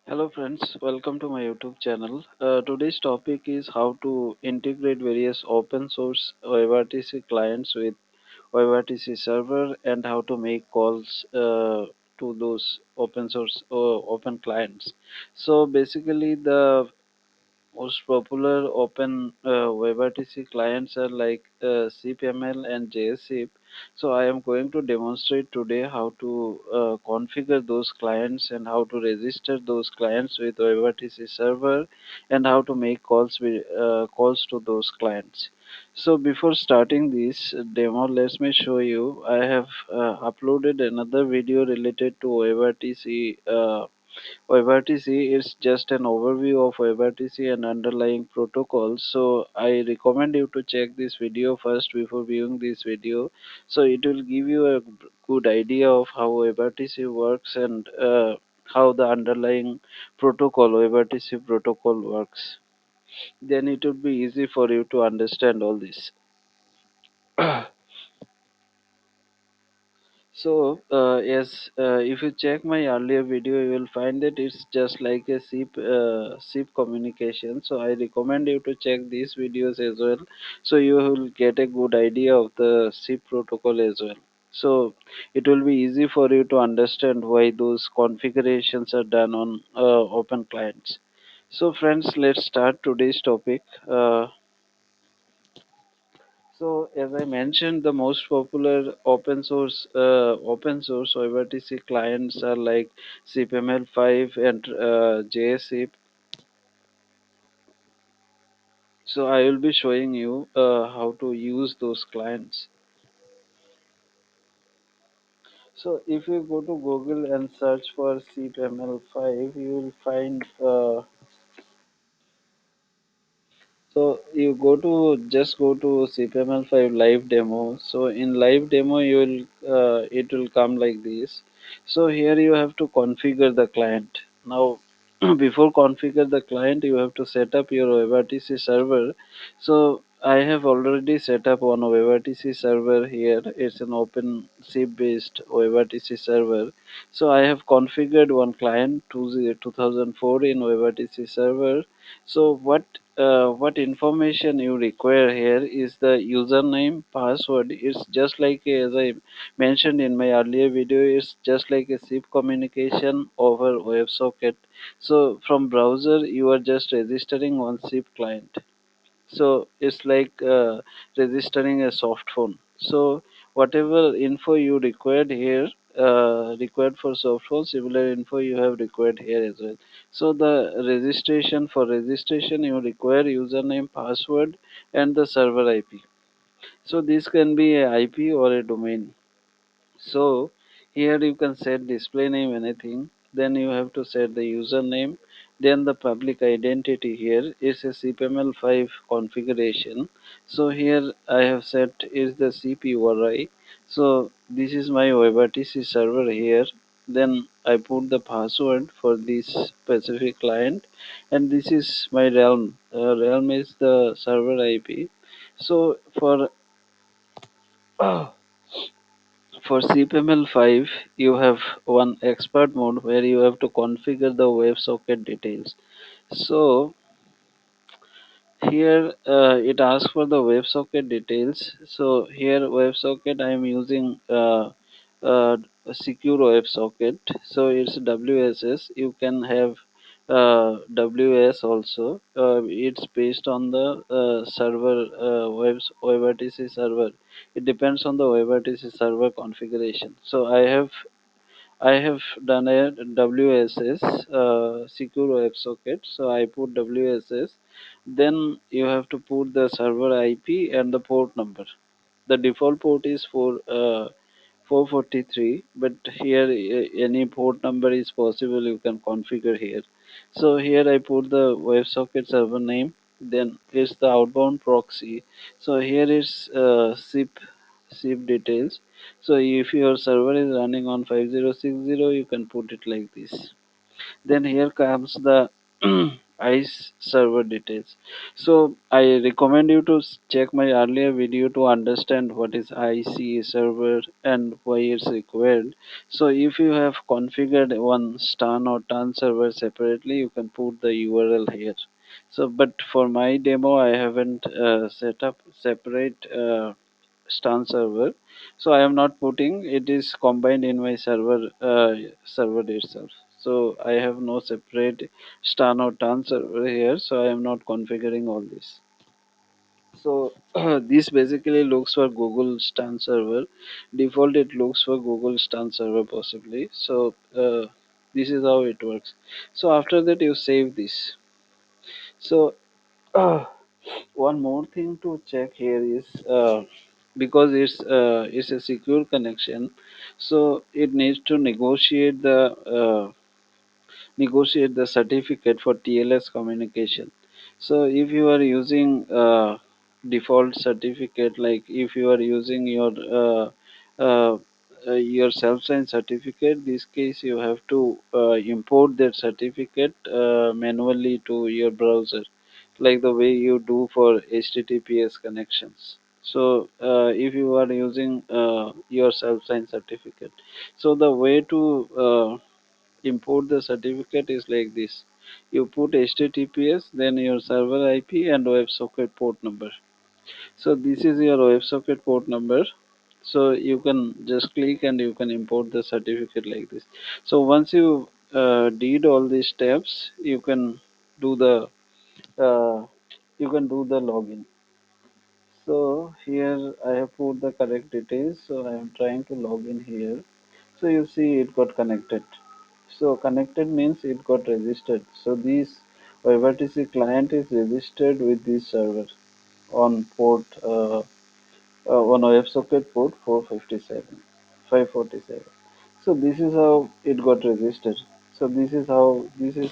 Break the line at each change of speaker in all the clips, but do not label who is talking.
Hello friends, welcome to my YouTube channel. Today's topic is how to integrate various open source WebRTC clients with WebRTC server and how to make calls to those open source open clients. So basically the most popular open WebRTC clients are like cPML and JSIP. So I am going to demonstrate today how to configure those clients and how to register those clients with WebRTC server and how to make calls to those clients. So before starting this demo, let me show you. I have uploaded another video related to WebRTC. WebRTC is just an overview of WebRTC and underlying protocols. So I recommend you to check this video first before viewing this video. So it will give you a good idea of how WebRTC works and how the underlying protocol, WebRTC protocol works. Then it will be easy for you to understand all this. So, yes, if you check my earlier video, you will find that it's just like a SIP communication. So, I recommend you to check these videos as well. So, you will get a good idea of the SIP protocol as well. So, it will be easy for you to understand why those configurations are done on open clients. So, friends, let's start today's topic. So as I mentioned, the most popular open source OverTC clients are like cpml5 and JSIP. So I will be showing you how to use those clients. So if you go to Google and search for cpml5, you will find so you go to cpml5 live demo. So in live demo, you will it will come like this. So here you have to configure the client. Now, before configure the client, you have to set up your WebRTC server. So I have already set up one WebRTC server here. It's an open SIP based WebRTC server. So I have configured one client 2004 in WebRTC server. So what information you require here is the username, password. It's just like as I mentioned in my earlier video, it's just like a SIP communication over WebSocket. So from browser, you are just registering one SIP client. So it's like registering a soft phone. So whatever info you required here, required for soft phone, similar info you have required here as well. So the registration you require username, password, and the server IP. So this can be a IP or a domain. So here you can set display name anything. Then you have to set the username. Then the public identity here is a cpml5 configuration. So here I have set is the CPURI. So this is my WebRTC server here. Then I put the password for this specific client, and this is my realm. Realm is the server IP. So for cpml5, you have one expert mode where you have to configure the WebSocket details. So here it asks for the WebSocket details. So here WebSocket I am using a secure WebSocket. So it's WSS. You can have WS also. It's based on the server WebRTC server. It depends on the WebRTC server configuration. So I have done a WSS secure WebSocket. So I put WSS. Then you have to put the server IP and the port number. The default port is for 443, but here any port number is possible. You can configure here. So here I put the WebSocket server name. Then it's the outbound proxy. So here is SIP details. So if your server is running on 5060, you can put it like this. Then here comes the ICE server details. So I recommend you to check my earlier video to understand what is ICE server and why it's required. So if you have configured one STAN or TAN server separately, you can put the URL here. So, but for my demo, I haven't set up separate STAN server, so I am not putting. It is combined in my server itself. So I have no separate STAN or TAN server here, so I am not configuring all this. So this basically looks for Google STAN server. Default it looks for Google STAN server possibly. So this is how it works. So after that you save this. So one more thing to check here is because it's a secure connection, so it needs to negotiate the certificate for TLS communication. So if you are using default certificate, like if you are using uh, your self-signed certificate, this case you have to import that certificate manually to your browser, like the way you do for HTTPS connections. So if you are using your self-signed certificate, so the way to import the certificate is like this. You put HTTPS, then your server IP and WebSocket port number. So this is your WebSocket port number. So you can just click and you can import the certificate like this. So once you did all these steps, do the uh, you can do the login. So here I have put the correct details. So I am trying to log in here. So you see it got connected. So connected means it got registered. So this WebRTC client is registered with this server on port on WebSocket port 457, 547. So this is how it got registered. So this is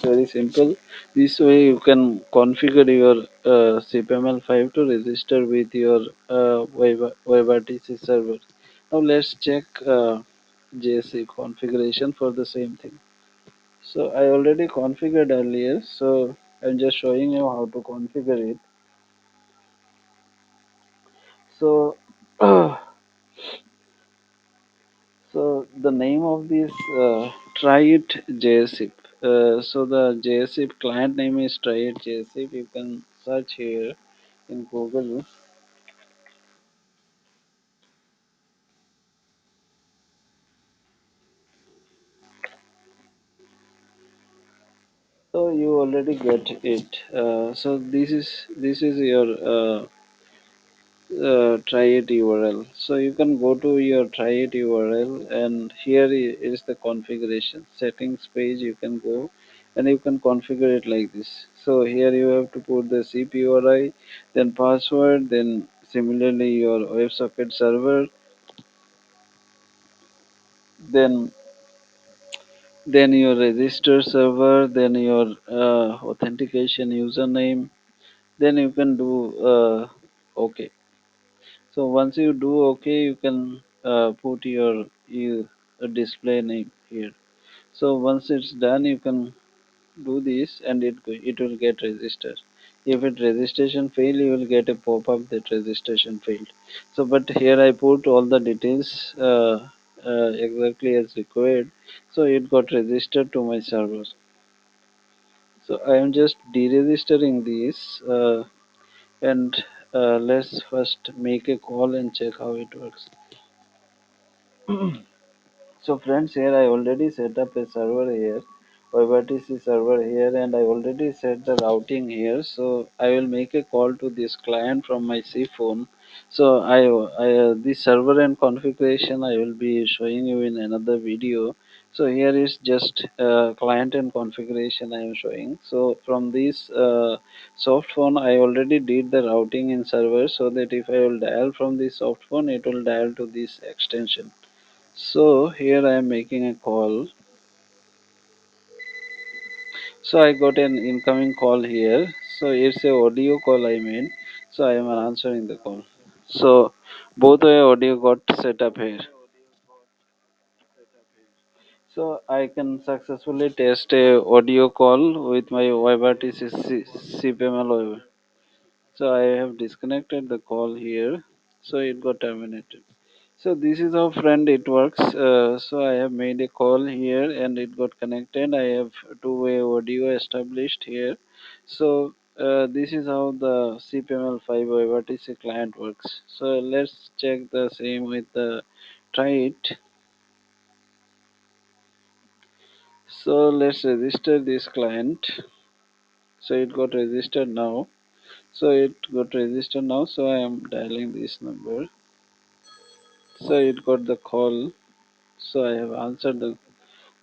very simple. This way you can configure your cpml5 to register with your WebRTC server. Now let's check JSC configuration for the same thing. So I already configured earlier, so I'm just showing you how to configure it. So so the name of this try it JSIP. So the JSIP client name is try it JSIP. You can search here in Google. So you already get it. So this is your try it URL. So you can go to your try it URL, and here is the configuration settings page. You can go and you can configure it like this. So here you have to put the CPURI, then password, then similarly your WebSocket server, then your register server, then your authentication username, then you can do OK. So once you do OK, you can put your display name here. So once it's done, you can do this, and it will get registered. If it registration fail, you will get a pop-up that registration failed. So but here I put all the details exactly as required, so it got registered to my server. So I am just deregistering this, and let's first make a call and check how it works. So friends, here I already set up a server here, WebRTC server here, and I already set the routing here. So I will make a call to this client from my C phone. So this server and configuration I will be showing you in another video. So here is just client and configuration I am showing. So from this soft phone, I already did the routing in server, so that if I will dial from this soft phone, it will dial to this extension. So here I am making a call. So I got an incoming call here. So it's a audio call I made. So I am answering the call. So both way audio got set up here. So I can successfully test a audio call with my YBTC CPML. So I have disconnected the call here. So it got terminated. So this is how friend it works. So I have made a call here and it got connected. I have two-way audio established here. So this is how the CPML5 YBTC client works. So let's check the same with the try it. So let's register this client. So it got registered now. So it got registered now. So I am dialing this number. So it got the call. So I have answered the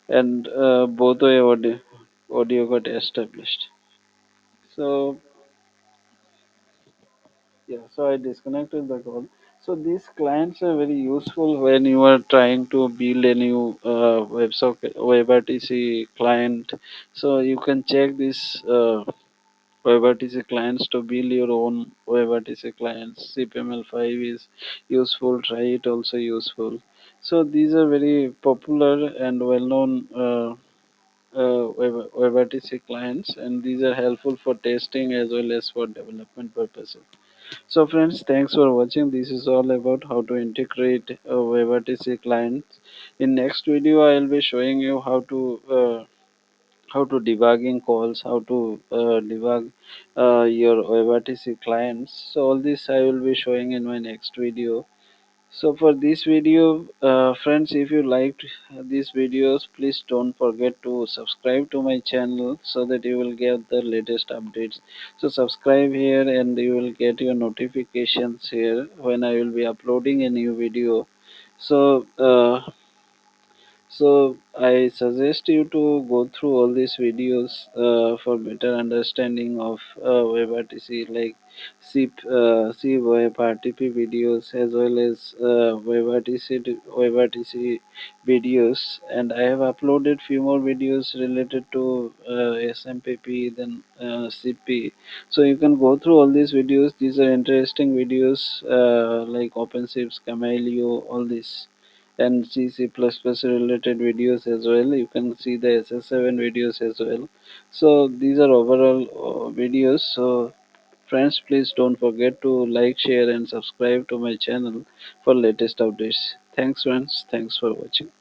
and both way audio got established. So yeah, so I disconnected the call. So these clients are very useful when you are trying to build a new WebRTC client. So you can check this WebRTC clients to build your own WebRTC clients. CPML5 is useful. Try it also useful. So these are very popular and well-known WebRTC clients, and these are helpful for testing as well as for development purposes. So, friends, thanks for watching. This is all about how to integrate WebRTC clients. In next video, I will be showing you how to debugging calls, how to debug your WebRTC clients. So all this I will be showing in my next video. So for this video, friends, if you liked these videos, please don't forget to subscribe to my channel so that you will get the latest updates. So subscribe here and you will get your notifications here when I will be uploading a new video. So I suggest you to go through all these videos for better understanding of WebRTC, like C WebRTP videos as well as WebRTC videos, and I have uploaded few more videos related to SMPP, then CP. So you can go through all these videos. These are interesting videos like OpenShift, Camelio, all this and C++ related videos as well. You can see the SS7 videos as well. So these are overall videos. So friends, please don't forget to like, share and subscribe to my channel for latest updates. Thanks friends. Thanks for watching.